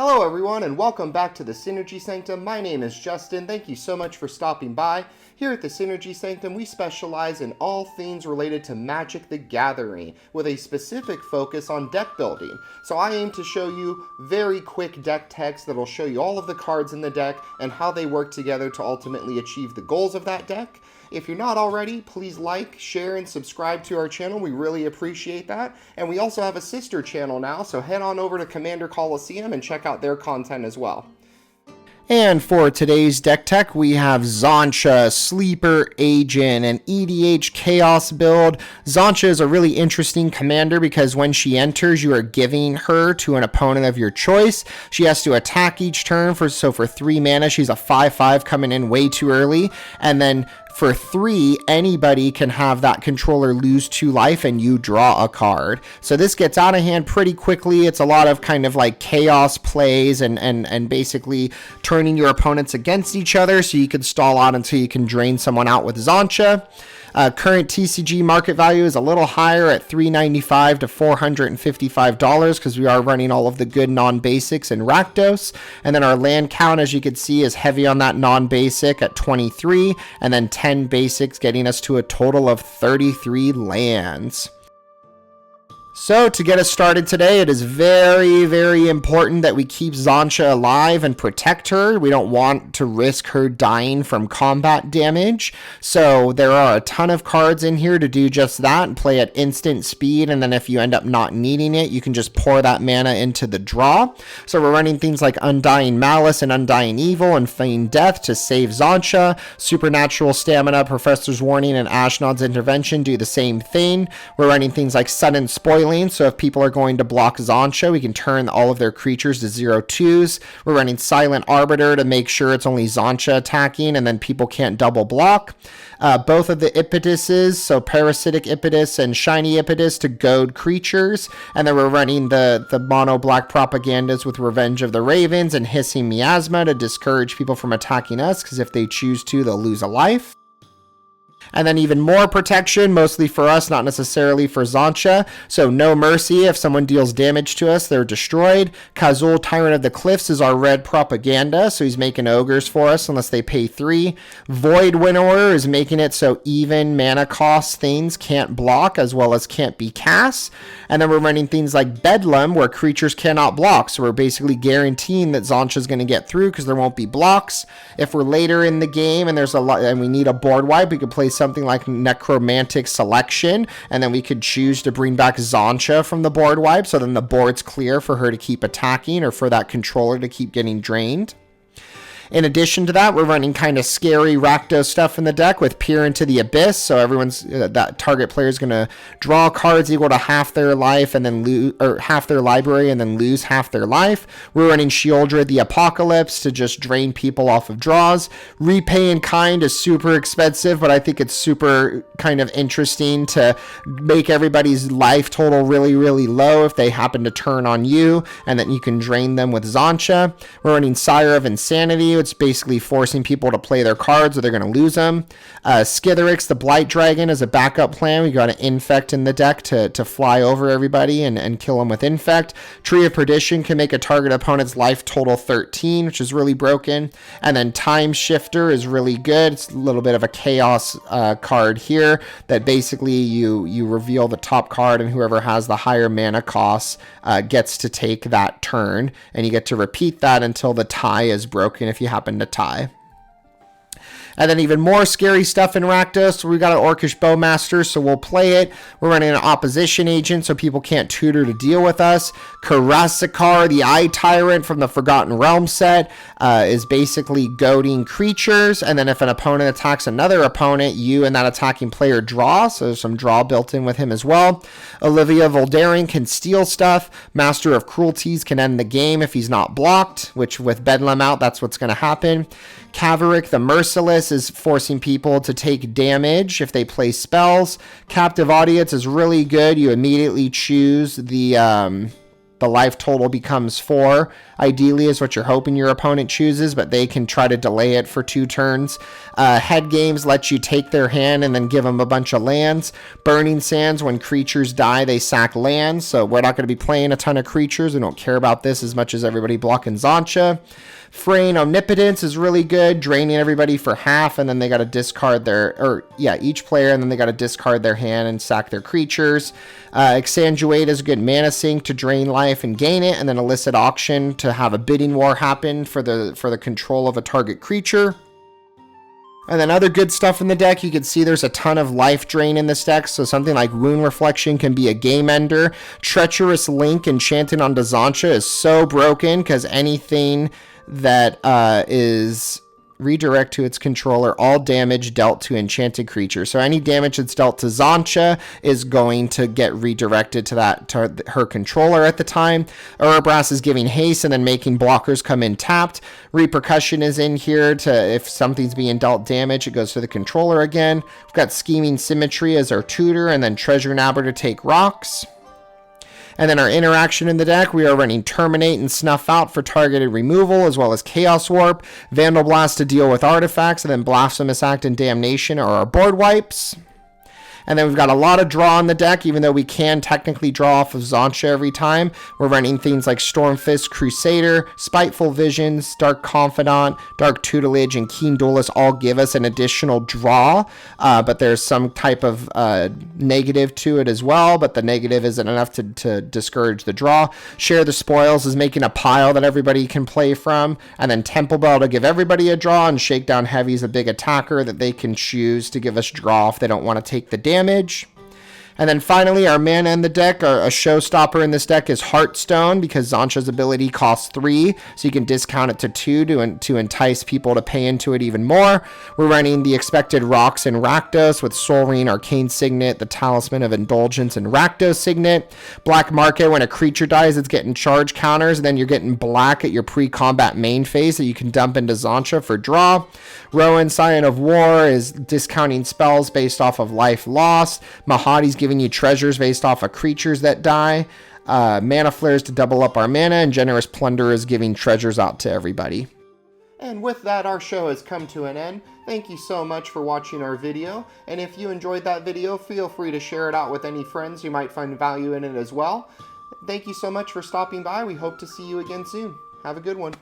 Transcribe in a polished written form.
Hello everyone and welcome back to the Synergy Sanctum. My name is Justin. Thank you so much for stopping by. Here at the Synergy Sanctum, we specialize in all things related to Magic the Gathering, with a specific focus on deck building. So I aim to show you very quick deck techs that'll show you all of the cards in the deck and how they work together to ultimately achieve the goals of that deck. If you're not already, please like, share, and subscribe to our channel. We really appreciate that. And we also have a sister channel now, so head on over to Commander Coliseum and check out their content as well. And for today's deck tech, we have Xantcha Sleeper Agent, an EDH Chaos build. Xantcha is a really interesting commander because when she enters, you are giving her to an opponent of your choice. She has to attack each turn, for 3 mana. She's a 5/5 coming in way too early. And then for 3, anybody can have that controller lose 2 life and you draw a card. So this gets out of hand pretty quickly. It's a lot of kind of like chaos plays and basically turning your opponents against each other so you can stall out until you can drain someone out with Xantcha. Current TCG market value is a little higher at $395 to $455 because we are running all of the good non-basics in Rakdos. And then our land count, as you can see, is heavy on that non-basic at 23, and then 10 basics, getting us to a total of 33 lands. So to get us started today, it is very, very important that we keep Xantcha alive and protect her. We don't want to risk her dying from combat damage. So there are a ton of cards in here to do just that and play at instant speed. And then if you end up not needing it, you can just pour that mana into the draw. So we're running things like Undying Malice and Undying Evil and Feign Death to save Xantcha. Supernatural Stamina, Professor's Warning, and Ashnod's Intervention do the same thing. We're running things like Sudden Spoiling. So if people are going to block Xantcha, we can turn all of their creatures to 0/2s. We're running Silent Arbiter to make sure it's only Xantcha attacking and then people can't double block. Both of the Impetuses, so Parasitic Impetus and Shiny Impetus, to goad creatures. And then we're running the mono black propagandas with Revenge of the Ravens and Hissing Miasma to discourage people from attacking us, because if they choose to, they'll lose a life. And then even more protection, mostly for us, not necessarily for Xantcha. So No Mercy, if someone deals damage to us, they're destroyed. Kazul, Tyrant of the Cliffs, is our red propaganda, so he's making ogres for us unless they pay 3. Void Winnower is making it so even mana cost things can't block as well as can't be cast. And then we're running things like Bedlam, where creatures cannot block, so we're basically guaranteeing that Xantcha is going to get through because there won't be blocks. If we're later in the game and there's a lot and we need a board wipe, we could play something like Necromantic Selection, and then we could choose to bring back Xantcha from the board wipe, so then the board's clear for her to keep attacking or for that controller to keep getting drained. In addition to that, we're running kind of scary Rakdos stuff in the deck with Pier into the Abyss, so everyone's that target player is going to draw cards equal to half their life and then lose, or half their library and then lose half their life. We're running Sheoldred the Apocalypse to just drain people off of draws. Repay in Kind is super expensive, but I think it's super kind of interesting to make everybody's life total really, really low if they happen to turn on you, and then you can drain them with Xantcha. We're running Sire of Insanity. It's basically forcing people to play their cards or they're going to lose them. Skitherix, the Blight Dragon, is a backup plan. We got an Infect in the deck to fly over everybody and kill them with Infect. Tree of Perdition can make a target opponent's life total 13, which is really broken. And then Time Shifter is really good. It's a little bit of a chaos card here that basically you reveal the top card, and whoever has the higher mana cost gets to take that turn, and you get to repeat that until the tie is broken if you happen to tie. And then even more scary stuff in Rakdos. We got an Orcish Bowmaster, so we'll play it. We're running an Opposition Agent, so people can't tutor to deal with us. Karasakar, the Eye Tyrant from the Forgotten Realm set, is basically goading creatures. And then if an opponent attacks another opponent, you and that attacking player draw. So there's some draw built in with him as well. Olivia Voldaren can steal stuff. Master of Cruelties can end the game if he's not blocked, which with Bedlam out, that's what's going to happen. Kaverick the Merciless is forcing people to take damage if they play spells. Captive Audience is really good. You immediately choose the the life total becomes 4. Ideally is what you're hoping your opponent chooses, but they can try to delay it for 2 turns. Head games let you take their hand and then give them a bunch of lands. Burning Sands, when creatures die, they sack lands, so we're not going to be playing a ton of creatures. We don't care about this as much as everybody blocking Xantcha. Fraying Omnipotence is really good, draining everybody for half, and then they got to discard each player, and then they got to discard their hand and sack their creatures. Exsanguinate is a good mana sink to drain life and gain it, and then Illicit Auction to have a bidding war happen for the control of a target creature. And then other good stuff in the deck, you can see there's a ton of life drain in this deck, so something like Wound Reflection can be a game ender. Treacherous Link enchanted onto Xantcha is so broken because anything that is redirect to its controller all damage dealt to enchanted creatures. So any damage that's dealt to Xantcha is going to get redirected to her controller at the time. Erebras is giving haste and then making blockers come in tapped. Repercussion is in here to, if something's being dealt damage, it goes to the controller again. We've got Scheming Symmetry as our tutor, and then Treasure Nabber to take rocks. And then our interaction in the deck, we are running Terminate and Snuff Out for targeted removal, as well as Chaos Warp, Vandal Blast to deal with artifacts, and then Blasphemous Act and Damnation are our board wipes. And then we've got a lot of draw on the deck, even though we can technically draw off of Xantcha every time. We're running things like Stormfist, Crusader, Spiteful Visions, Dark Confidant, Dark Tutelage, and Keen Duelist all give us an additional draw. But there's some type of negative to it as well, but the negative isn't enough to discourage the draw. Share the Spoils is making a pile that everybody can play from. And then Temple Bell to give everybody a draw, and Shakedown Heavy is a big attacker that they can choose to give us draw if they don't want to take the damage. And then finally, our mana in the deck, a showstopper in this deck is Heartstone, because Xantcha's ability costs 3, so you can discount it to 2 to entice people to pay into it even more. We're running the expected rocks in Rakdos with Soul Ring, Arcane Signet, the Talisman of Indulgence, and Rakdos Signet. Black Market, when a creature dies, it's getting charge counters, and then you're getting black at your pre-combat main phase that you can dump into Xantcha for draw. Rowan, Scion of War, is discounting spells based off of life lost. Mahadi's giving you treasures based off of creatures that die. Mana Flares to double up our mana, and Generous Plunder is giving treasures out to everybody. And with that, our show has come to an end. Thank you so much for watching our video, and if you enjoyed that video, feel free to share it out with any friends who might find value in it as well. Thank you so much for stopping by. We hope to see you again soon. Have a good one.